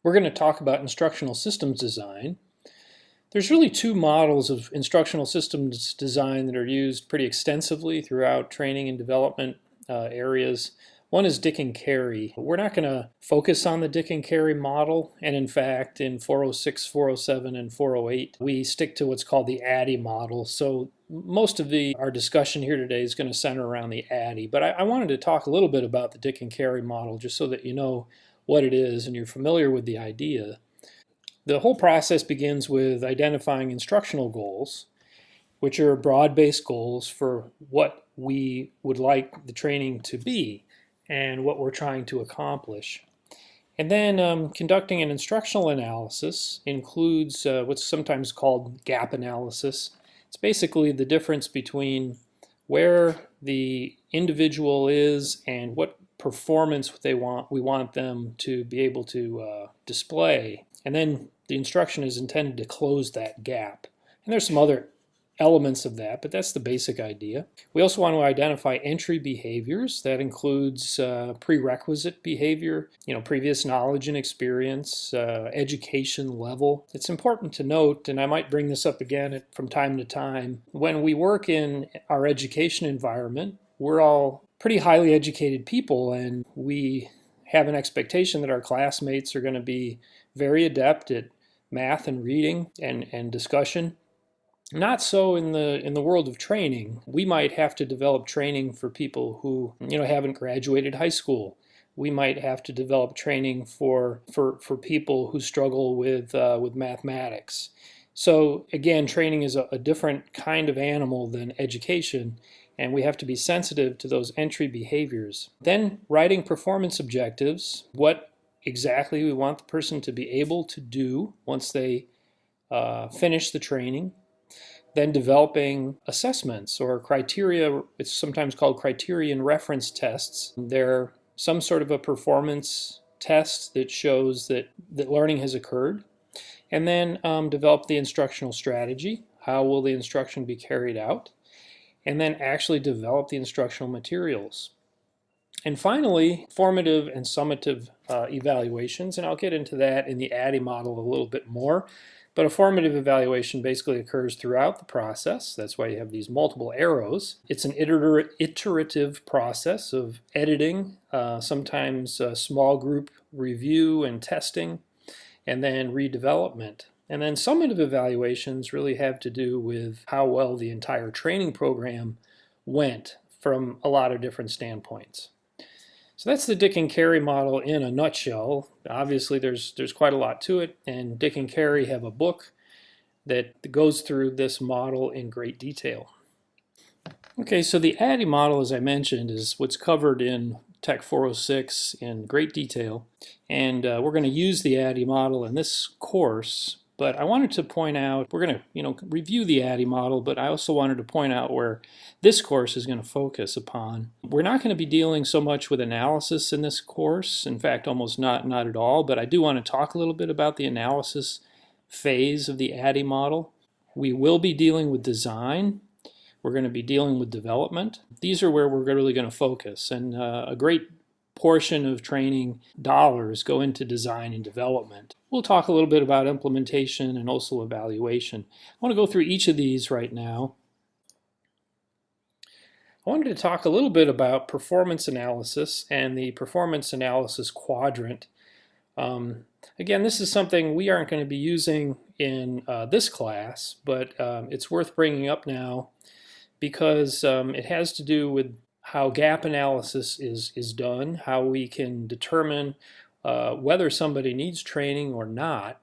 We're going to talk about instructional systems design. There's really two models of instructional systems design that are used pretty extensively throughout training and development areas. One is Dick and Carey. We're not going to focus on the Dick and Carey model, and in fact in 406, 407, and 408 we stick to what's called the ADDIE model. So most of our discussion here today is going to center around the ADDIE, but I wanted to talk a little bit about the Dick and Carey model just so that you know what it is and you're familiar with the idea. The whole process begins with identifying instructional goals, which are broad-based goals for what we would like the training to be and what we're trying to accomplish. And then conducting an instructional analysis includes what's sometimes called gap analysis. It's basically the difference between where the individual is and what performance we want them to be able to display. And then the instruction is intended to close that gap. And there's some other elements of that, but that's the basic idea. We also want to identify entry behaviors. That includes prerequisite behavior, previous knowledge and experience, education level. It's important to note, and I might bring this up again from time to time, when we work in our education environment, we're all pretty highly educated people, and we have an expectation that our classmates are going to be very adept at math and reading and discussion. Not so in the world of training. We might have to develop training for people who haven't graduated high school. We might have to develop training for people who struggle with mathematics. So again, training is a different kind of animal than education, and we have to be sensitive to those entry behaviors. Then writing performance objectives, what exactly we want the person to be able to do once they finish the training. Then developing assessments or criteria. It's sometimes called criterion reference tests. They're some sort of a performance test that shows that learning has occurred. And then develop the instructional strategy. How will the instruction be carried out? And then actually develop the instructional materials. And finally, formative and summative evaluations, and I'll get into that in the ADDIE model a little bit more. But a formative evaluation basically occurs throughout the process. That's why you have these multiple arrows. It's an iterative process of editing, sometimes a small group review and testing, and then redevelopment. And then summative evaluations really have to do with how well the entire training program went from a lot of different standpoints. So that's the Dick and Carey model in a nutshell. Obviously there's quite a lot to it, and Dick and Carey have a book that goes through this model in great detail. Okay, so the ADDIE model, as I mentioned, is what's covered in TEC 406 in great detail, and we're going to use the ADDIE model in this course. But I wanted to point out, we're going to review the ADDIE model, but I also wanted to point out where this course is going to focus upon. We're not going to be dealing so much with analysis in this course, in fact almost not at all, but I do want to talk a little bit about the analysis phase of the ADDIE model. We will be dealing with design. We're going to be dealing with development. These are where we're really going to focus, and a great portion of training dollars go into design and development. We'll talk a little bit about implementation and also evaluation. I want to go through each of these right now. I wanted to talk a little bit about performance analysis and the performance analysis quadrant. Again, this is something we aren't going to be using in this class, but it's worth bringing up now because it has to do with how gap analysis is done, how we can determine whether somebody needs training or not,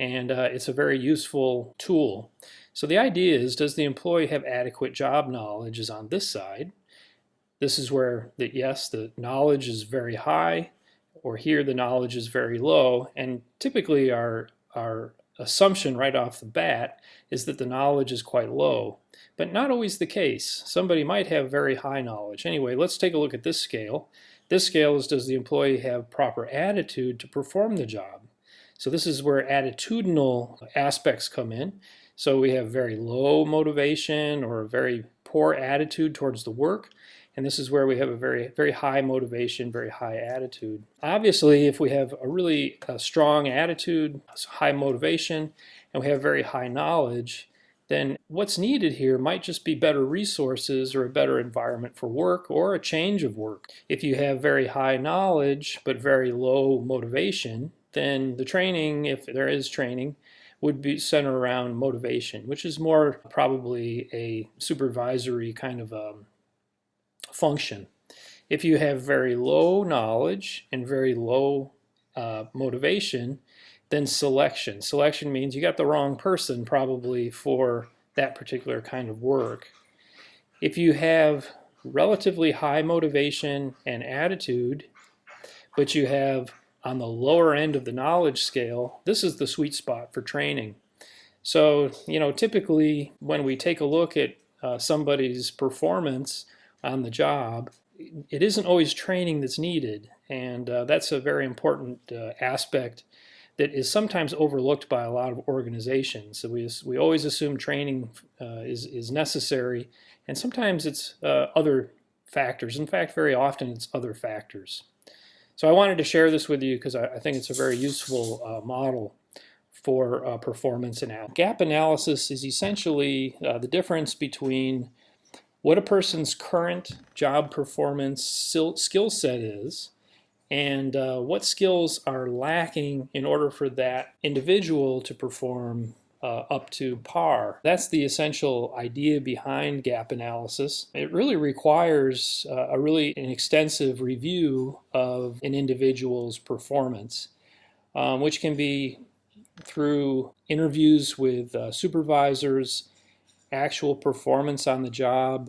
and it's a very useful tool. So the idea is, does the employee have adequate job knowledge is on this side. This is where, yes, the knowledge is very high, or here the knowledge is very low, and typically our assumption right off the bat is that the knowledge is quite low. But not always the case. Somebody might have very high knowledge. Anyway, let's take a look at this scale. This scale is, does the employee have proper attitude to perform the job? So this is where attitudinal aspects come in. So we have very low motivation or a very poor attitude towards the work. And this is where we have a very high motivation, very high attitude. Obviously, if we have a really strong attitude, high motivation, and we have very high knowledge, then what's needed here might just be better resources or a better environment for work or a change of work. If you have very high knowledge but very low motivation, then the training, if there is training, would be centered around motivation, which is more probably a supervisory kind of function. If you have very low knowledge and very low motivation, then selection. Selection means you got the wrong person probably for that particular kind of work. If you have relatively high motivation and attitude, but you have on the lower end of the knowledge scale, this is the sweet spot for training. So, typically when we take a look at somebody's performance on the job, it isn't always training that's needed, and that's a very important aspect that is sometimes overlooked by a lot of organizations. So we always assume training is necessary, and sometimes it's other factors. In fact, very often it's other factors. So I wanted to share this with you because I think it's a very useful model for performance analysis. Gap analysis is essentially the difference between what a person's current job performance skill set is and what skills are lacking in order for that individual to perform up to par. That's the essential idea behind gap analysis. It really requires an extensive review of an individual's performance, which can be through interviews with supervisors, actual performance on the job,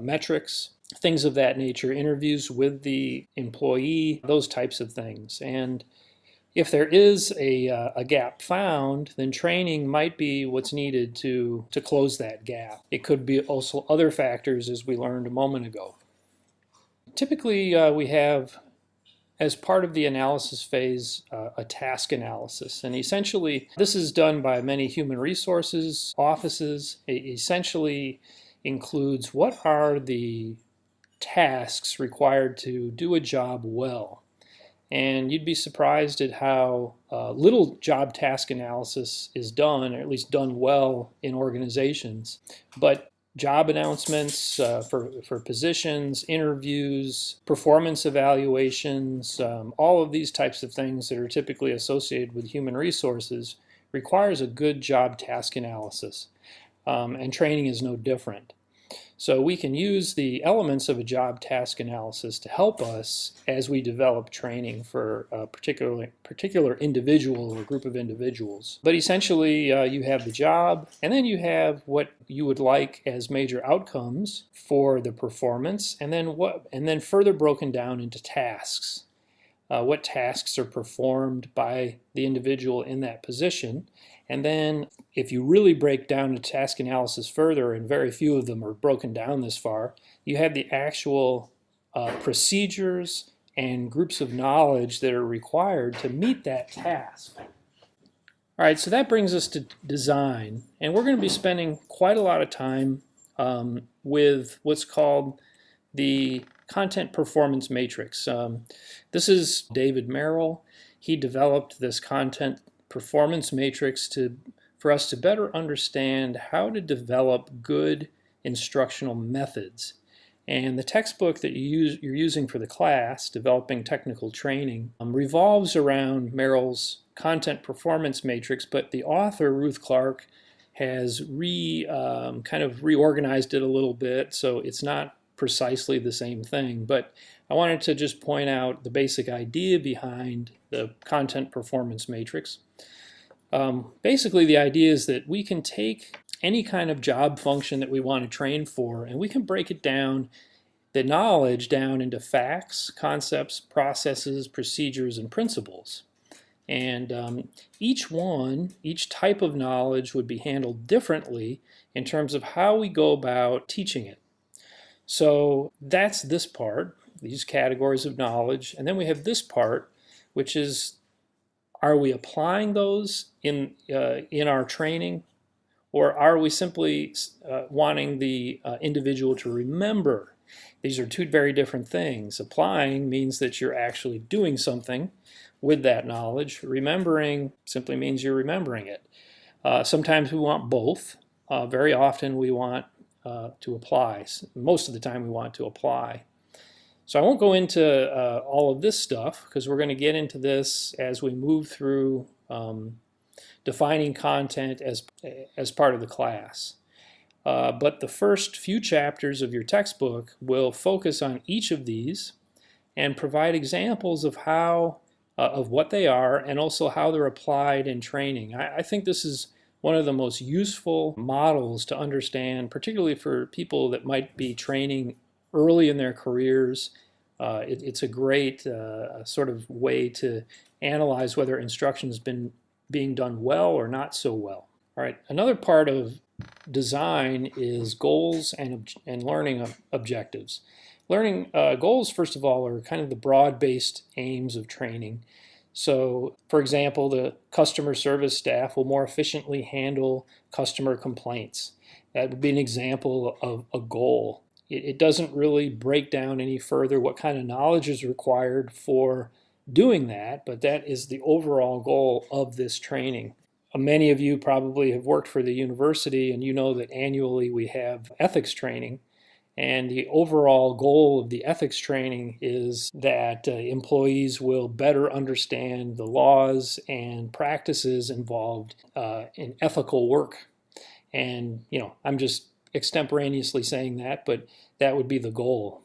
metrics, things of that nature, interviews with the employee, those types of things. And if there is a gap found, then training might be what's needed to close that gap. It could be also other factors, as we learned a moment ago. Typically, we have, as part of the analysis phase, a task analysis. And essentially, this is done by many human resources offices. It essentially includes what are the tasks required to do a job well. And you'd be surprised at how little job task analysis is done, or at least done well in organizations. But job announcements for positions, interviews, performance evaluations, all of these types of things that are typically associated with human resources requires a good job task analysis. And training is no different. So we can use the elements of a job task analysis to help us as we develop training for a particular individual or group of individuals. But essentially, you have the job, and then you have what you would like as major outcomes for the performance, and then further broken down into tasks. What tasks are performed by the individual in that position. And then if you really break down the task analysis further, and very few of them are broken down this far, you have the actual procedures and groups of knowledge that are required to meet that task. All right, so that brings us to design. And we're going to be spending quite a lot of time with what's called the content performance matrix. This is David Merrill. He developed this content performance matrix for us to better understand how to develop good instructional methods. And the textbook that you're using for the class, Developing Technical Training, revolves around Merrill's content performance matrix, but the author, Ruth Clark, has kind of reorganized it a little bit, so it's not precisely the same thing. But I wanted to just point out the basic idea behind the content performance matrix. Basically, the idea is that we can take any kind of job function that we want to train for, and we can break it down, the knowledge down into facts, concepts, processes, procedures, and principles. And each type of knowledge would be handled differently in terms of how we go about teaching it. So that's this part, these categories of knowledge. And then we have this part, which is, are we applying those in our training, or are we simply wanting the individual to remember These are two very different things. Applying means that you're actually doing something with that knowledge. Remembering simply means you're remembering it. Sometimes we want both. Very often we want to apply. Most of the time we want to apply. So I won't go into all of this stuff because we're going to get into this as we move through defining content as part of the class. But the first few chapters of your textbook will focus on each of these and provide examples of how, of what they are, and also how they're applied in training. I think this is one of the most useful models to understand, particularly for people that might be training early in their careers. It's a great sort of way to analyze whether instruction has been being done well or not so well. All right, another part of design is goals and learning objectives. Learning goals, first of all, are kind of the broad-based aims of training. So, for example, the customer service staff will more efficiently handle customer complaints. That would be an example of a goal. It doesn't really break down any further what kind of knowledge is required for doing that, but that is the overall goal of this training. Many of you probably have worked for the university, and you know that annually we have ethics training. And the overall goal of the ethics training is that employees will better understand the laws and practices involved in ethical work. And, you know, I'm just extemporaneously saying that, but that would be the goal.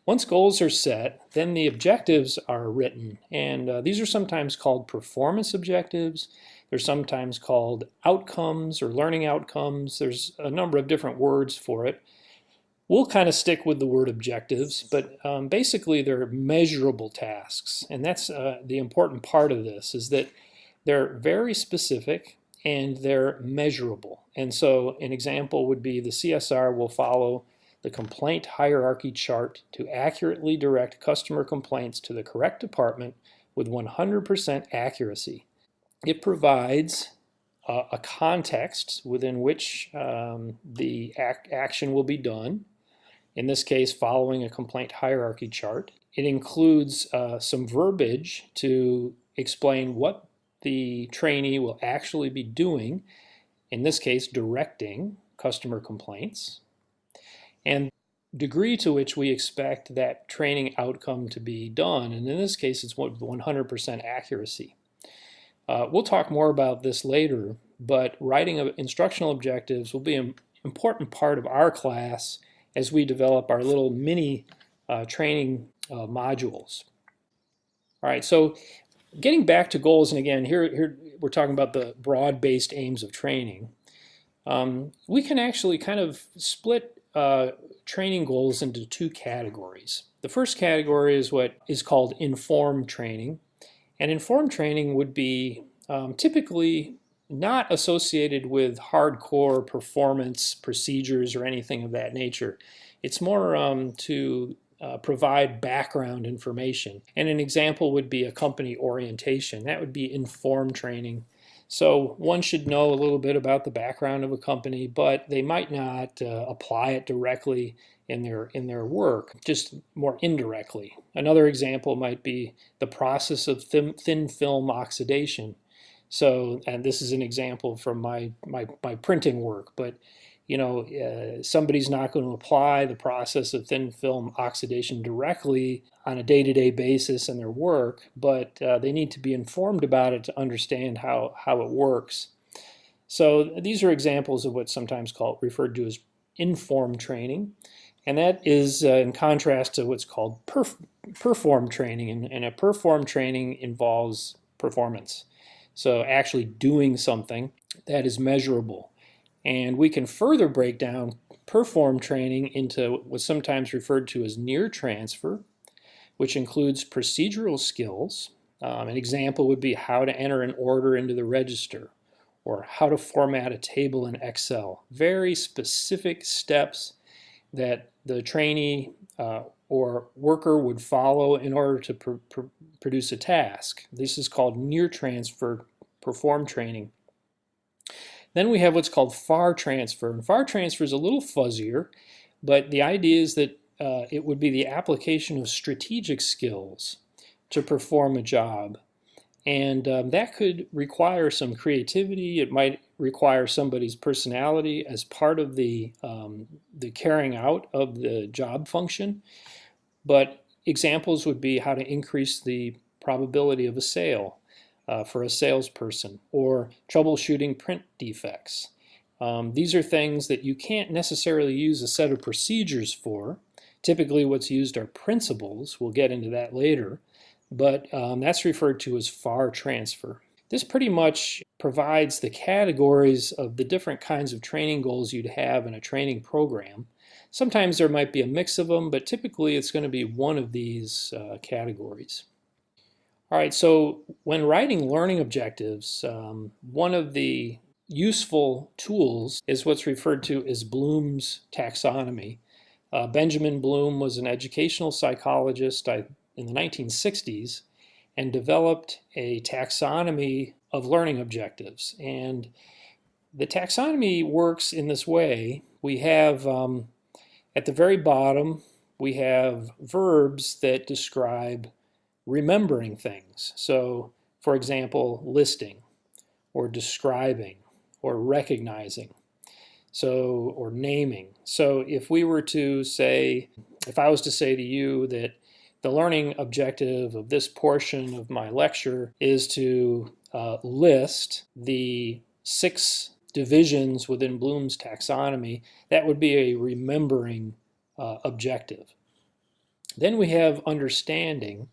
Once goals are set, then the objectives are written. And these are sometimes called performance objectives. They're sometimes called outcomes or learning outcomes. There's a number of different words for it. We'll kind of stick with the word objectives, but basically they're measurable tasks. And that's the important part of this, is that they're very specific and they're measurable. And so an example would be the CSR will follow the complaint hierarchy chart to accurately direct customer complaints to the correct department with 100% accuracy. It provides a context within which the action will be done, in this case following a complaint hierarchy chart. It includes some verbiage to explain what the trainee will actually be doing, in this case directing customer complaints, and degree to which we expect that training outcome to be done, and in this case it's 100% accuracy. We'll talk more about this later, but writing of instructional objectives will be an important part of our class as we develop our little mini training modules. All right, so getting back to goals, and again, here we're talking about the broad-based aims of training. We can actually kind of split training goals into two categories. The first category is what is called informed training. And informed training would be typically not associated with hardcore performance procedures or anything of that nature. It's more to provide background information. And an example would be a company orientation. That would be informed training. So one should know a little bit about the background of a company, but they might not apply it directly in their work, just more indirectly. Another example might be the process of thin film oxidation. So, and this is an example from my printing work, but you know, somebody's not going to apply the process of thin film oxidation directly on a day-to-day basis in their work, but they need to be informed about it to understand how it works. So these are examples of what's sometimes referred to as informed training, and that is in contrast to what's called performed training, and a performed training involves performance. So actually doing something that is measurable. And we can further break down performed training into what's sometimes referred to as near transfer, which includes procedural skills. An example would be how to enter an order into the register, or how to format a table in Excel. Very specific steps that the trainee or worker would follow in order to produce a task. This is called near transfer performed training. Then we have what's called far transfer, and far transfer is a little fuzzier. But the idea is that it would be the application of strategic skills to perform a job. And that could require some creativity. It might require somebody's personality as part of the carrying out of the job function. But examples would be how to increase the probability of a sale for a salesperson, or troubleshooting print defects. These are things that you can't necessarily use a set of procedures for. Typically what's used are principles. We'll get into that later. But that's referred to as FAR transfer. This pretty much provides the categories of the different kinds of training goals you'd have in a training program. Sometimes there might be a mix of them, but typically it's going to be one of these categories. All right, so when writing learning objectives, one of the useful tools is what's referred to as Bloom's taxonomy. Benjamin Bloom was an educational psychologist in the 1960s and developed a taxonomy of learning objectives. And the taxonomy works in this way. We have, at the very bottom, we have verbs that describe remembering things. So, for example, listing, or describing, or recognizing, or naming. So if we were to say, if I was to say to you that the learning objective of this portion of my lecture is to list the 6 divisions within Bloom's taxonomy, that would be a remembering objective. Then we have understanding,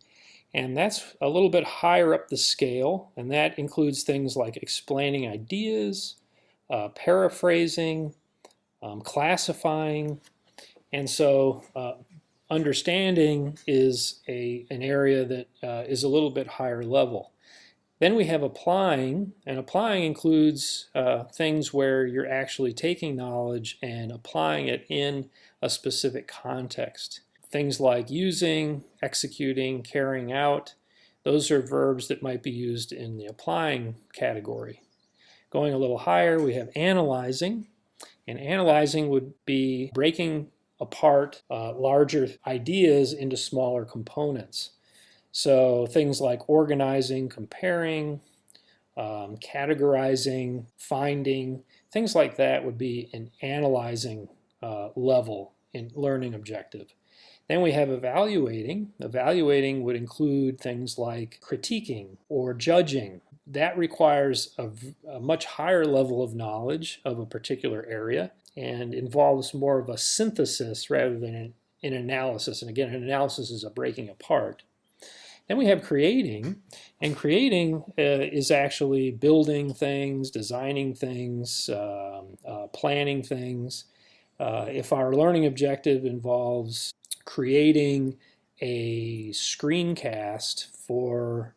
and that's a little bit higher up the scale, and that includes things like explaining ideas, paraphrasing, classifying. And so understanding is an area that is a little bit higher level. Then we have applying, and applying includes things where you're actually taking knowledge and applying it in a specific context. Things like using, executing, carrying out, those are verbs that might be used in the applying category. Going a little higher, we have analyzing, and analyzing would be breaking apart larger ideas into smaller components. So things like organizing, comparing, categorizing, finding, things like that would be an analyzing level in learning objective. Then we have evaluating. Evaluating would include things like critiquing or judging. That requires a much higher level of knowledge of a particular area and involves more of a synthesis rather than an analysis. And again, an analysis is a breaking apart. Then we have creating, and creating is actually building things, designing things, planning things. If our learning objective involves creating a screencast for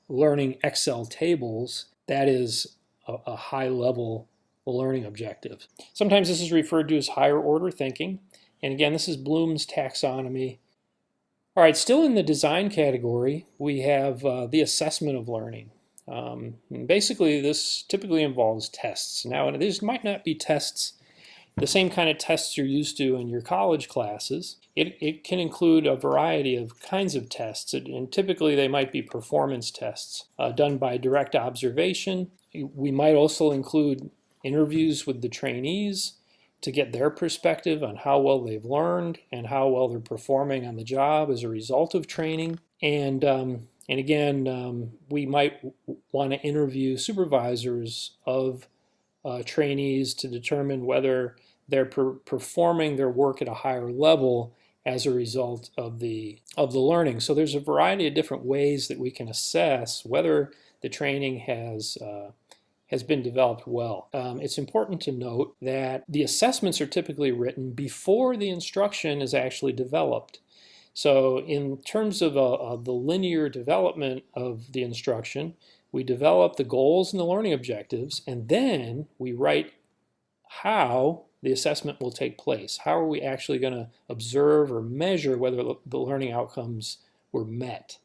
learning Excel tables, that is a high-level learning objective. Sometimes this is referred to as higher order thinking, and again, this is Bloom's taxonomy. All right, still in the design category, we have the assessment of learning. Basically, this typically involves tests. Now, these might not be tests, the same kind of tests you're used to in your college classes. It can include a variety of kinds of tests, and typically they might be performance tests done by direct observation. We might also include interviews with the trainees to get their perspective on how well they've learned and how well they're performing on the job as a result of training. And again, we might want to interview supervisors of trainees to determine whether they're performing their work at a higher level as a result of the learning. So there's a variety of different ways that we can assess whether the training has been developed well. It's important to note that the assessments are typically written before the instruction is actually developed. So in terms of the linear development of the instruction, we develop the goals and the learning objectives, and then we write how the assessment will take place. How are we actually going to observe or measure whether the learning outcomes were met?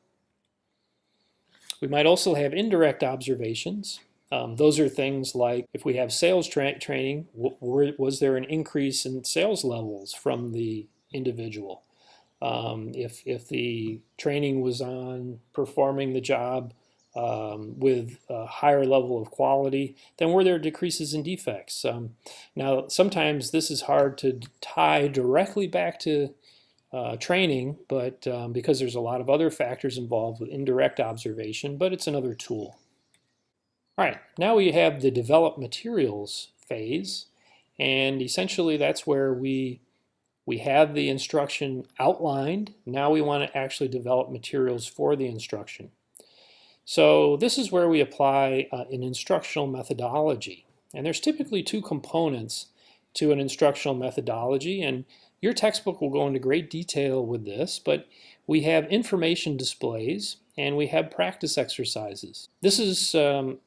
We might also have indirect observations. Those are things like if we have sales training, was there an increase in sales levels from the individual? If the training was on performing the job with a higher level of quality, then were there decreases in defects? Now, sometimes this is hard to tie directly back to training, but because there's a lot of other factors involved with indirect observation, but it's another tool. All right, now we have the develop materials phase, and essentially that's where we have the instruction outlined. Now we want to actually develop materials for the instruction. So this is where we apply an instructional methodology. And there's typically two components to an instructional methodology, and your textbook will go into great detail with this, but we have information displays and we have practice exercises. This is a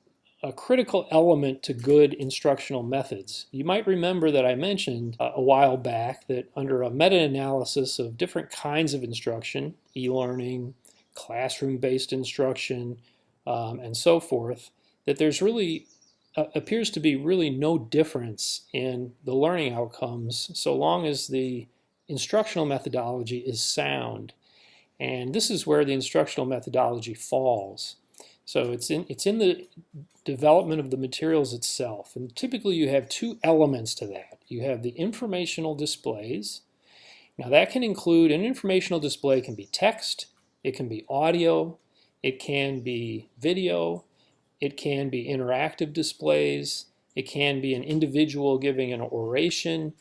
critical element to good instructional methods. You might remember that I mentioned a while back that under a meta-analysis of different kinds of instruction, e-learning, classroom-based instruction, and so forth, that there's really appears to be really no difference in the learning outcomes so long as the instructional methodology is sound. And this is where the instructional methodology falls. So it's in the development of the materials itself. And typically you have two elements to that. You have the informational displays. Now that can include, an informational display can be text, it can be audio, it can be video, it can be interactive displays, it can be an individual giving an oration.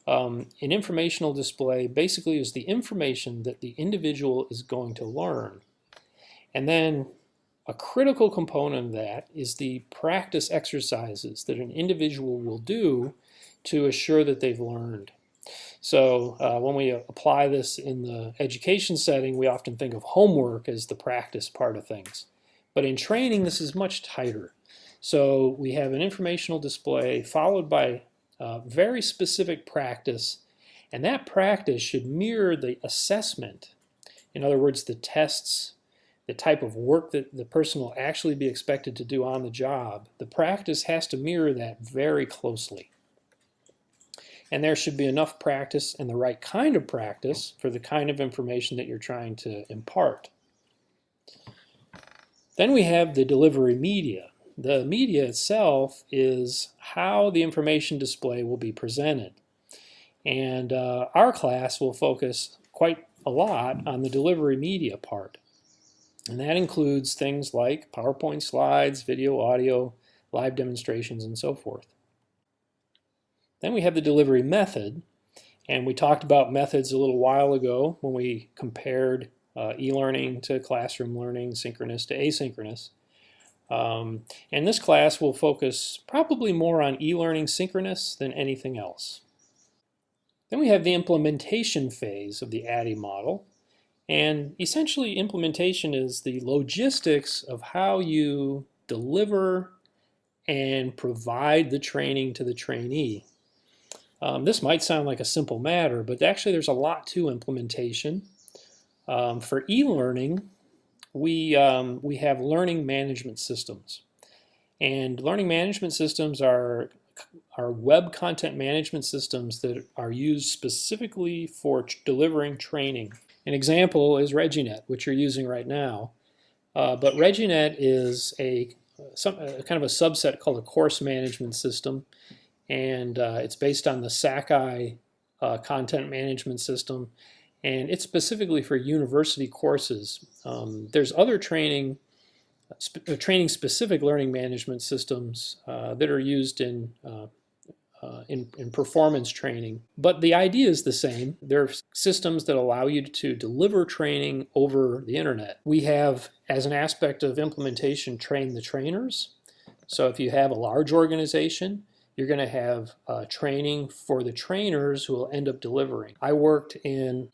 An informational display basically is the information that the individual is going to learn. And then a critical component of that is the practice exercises that an individual will do to assure that they've learned. So when we apply this in the education setting, we often think of homework as the practice part of things. But in training, this is much tighter. So we have an informational display followed by very specific practice, and that practice should mirror the assessment. In other words, the tests, the type of work that the person will actually be expected to do on the job. The practice has to mirror that very closely. And there should be enough practice and the right kind of practice for the kind of information that you're trying to impart. Then we have the delivery media. The media itself is how the information display will be presented. And our class will focus quite a lot on the delivery media part. And that includes things like PowerPoint slides, video, audio, live demonstrations, and so forth. Then we have the delivery method, and we talked about methods a little while ago when we compared e-learning to classroom learning, synchronous to asynchronous. And this class will focus probably more on e-learning synchronous than anything else. Then we have the implementation phase of the ADDIE model. And essentially implementation is the logistics of how you deliver and provide the training to the trainee. This might sound like a simple matter, but actually there's a lot to implementation. For e-learning, we have learning management systems. And learning management systems are web content management systems that are used specifically for delivering training. An example is ReggieNet, which you're using right now. But ReggieNet is a kind of a subset called a course management system. And it's based on the Sakai content management system. And it's specifically for university courses. There's other training-specific learning management systems that are used in performance training. But the idea is the same. They're systems that allow you to deliver training over the internet. We have, as an aspect of implementation, train the trainers. So if you have a large organization, you're going to have training for the trainers who will end up delivering. I worked in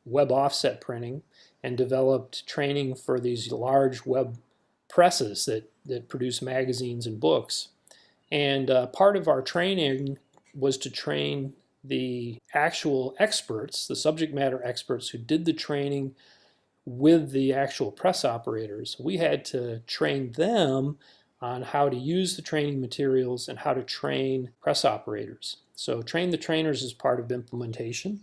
web offset printing and developed training for these large web presses that produce magazines and books. And part of our training was to train the actual experts, the subject matter experts who did the training with the actual press operators. We had to train them on how to use the training materials and how to train press operators. So train the trainers is part of implementation.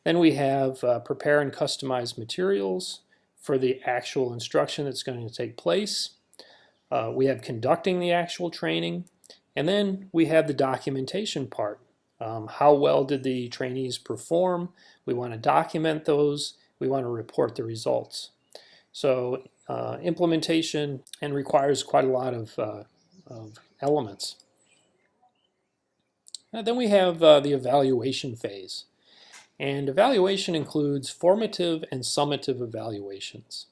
Then we have prepare and customize materials for the actual instruction that's going to take place. We have conducting the actual training. And then we have the documentation part. How well did the trainees perform? We want to document those. We want to report the results. So implementation and requires quite a lot of elements. Then we have the evaluation phase. And evaluation includes formative and summative evaluations.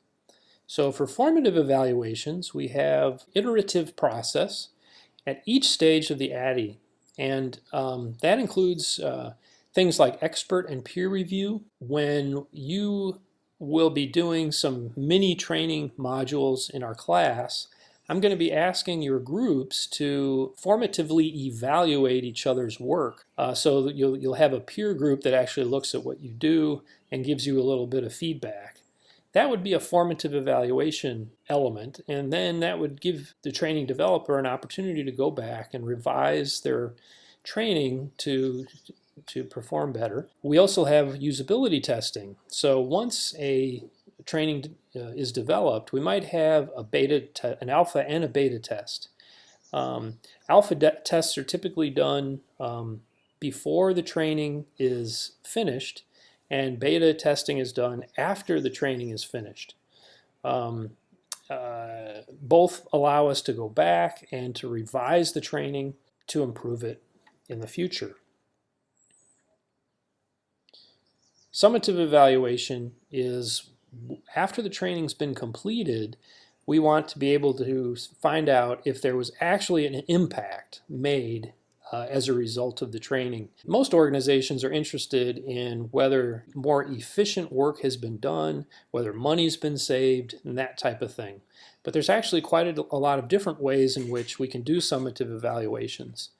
So for formative evaluations, we have iterative process at each stage of the ADDIE. And that includes things like expert and peer review. When you will be doing some mini training modules in our class, I'm going to be asking your groups to formatively evaluate each other's work. So that you'll have a peer group that actually looks at what you do and gives you a little bit of feedback. That would be a formative evaluation element, and then that would give the training developer an opportunity to go back and revise their training to perform better. We also have usability testing. So once a training is developed, we might have an alpha and a beta test. Alpha tests are typically done before the training is finished, and beta testing is done after the training is finished. Both allow us to go back and to revise the training to improve it in the future. Summative evaluation is after the training's been completed, we want to be able to find out if there was actually an impact made as a result of the training. Most organizations are interested in whether more efficient work has been done, whether money's been saved, and that type of thing. But there's actually quite a lot of different ways in which we can do summative evaluations.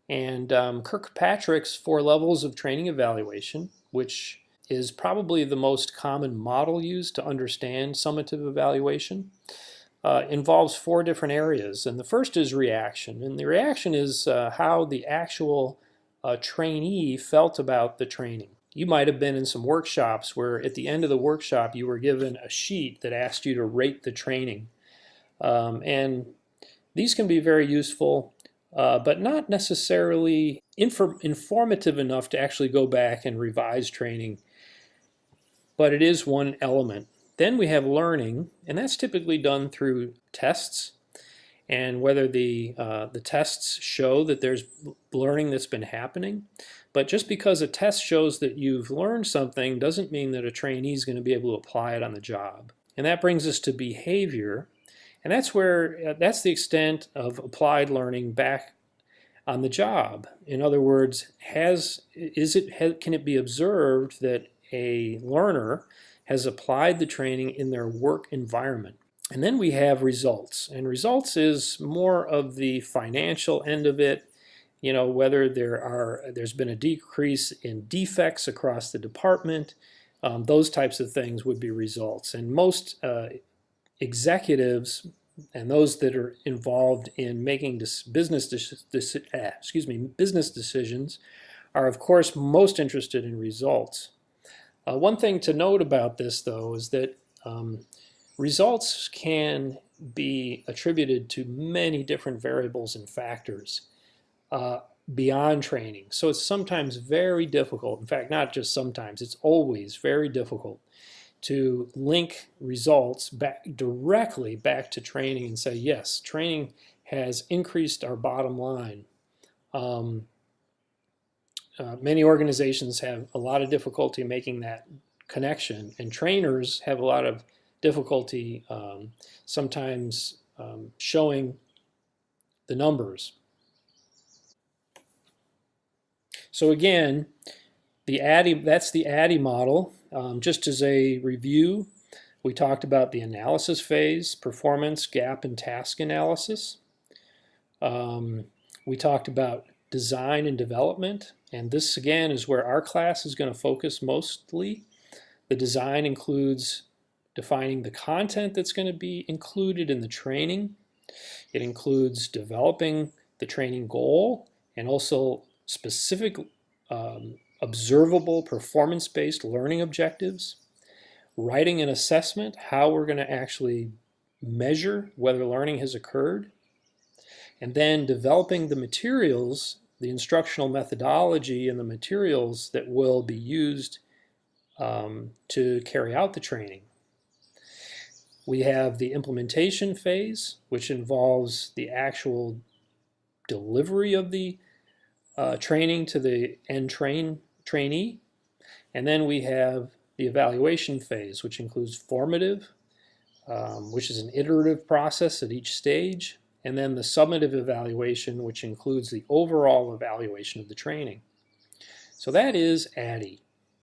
And Kirkpatrick's 4 levels of training evaluation, which is probably the most common model used to understand summative evaluation, involves 4 different areas. And the first is reaction. And the reaction is how the actual trainee felt about the training. You might have been in some workshops where at the end of the workshop you were given a sheet that asked you to rate the training. And these can be very useful, but not necessarily informative enough to actually go back and revise training. But it is one element. Then we have learning, and that's typically done through tests, and whether the tests show that there's learning that's been happening. But just because a test shows that you've learned something doesn't mean that a trainee is going to be able to apply it on the job. And that brings us to behavior, and that's the extent of applied learning back on the job. In other words, can it be observed that a learner has applied the training in their work environment? And then we have results, and results is more of the financial end of it. You know, whether there's been a decrease in defects across the department, those types of things would be results. And most executives and those that are involved in making business decisions are of course most interested in results. One thing to note about this, though, is that results can be attributed to many different variables and factors beyond training. So it's sometimes very difficult, in fact, not just sometimes, it's always very difficult to link results directly back to training and say, yes, training has increased our bottom line. Many organizations have a lot of difficulty making that connection, and trainers have a lot of difficulty sometimes showing the numbers. So again, that's the ADDIE model. Just as a review, we talked about the analysis phase, performance, gap, and task analysis. We talked about design and development, and this again is where our class is going to focus mostly. The design includes defining the content that's going to be included in the training. It includes developing the training goal and also specific observable performance-based learning objectives, writing an assessment, how we're going to actually measure whether learning has occurred, and then developing the materials, the instructional methodology and the materials that will be used to carry out the training. We have the implementation phase, which involves the actual delivery of the training to the end trainee. And then we have the evaluation phase, which includes formative, which is an iterative process at each stage, and then the summative evaluation, which includes the overall evaluation of the training. So that is ADDIE.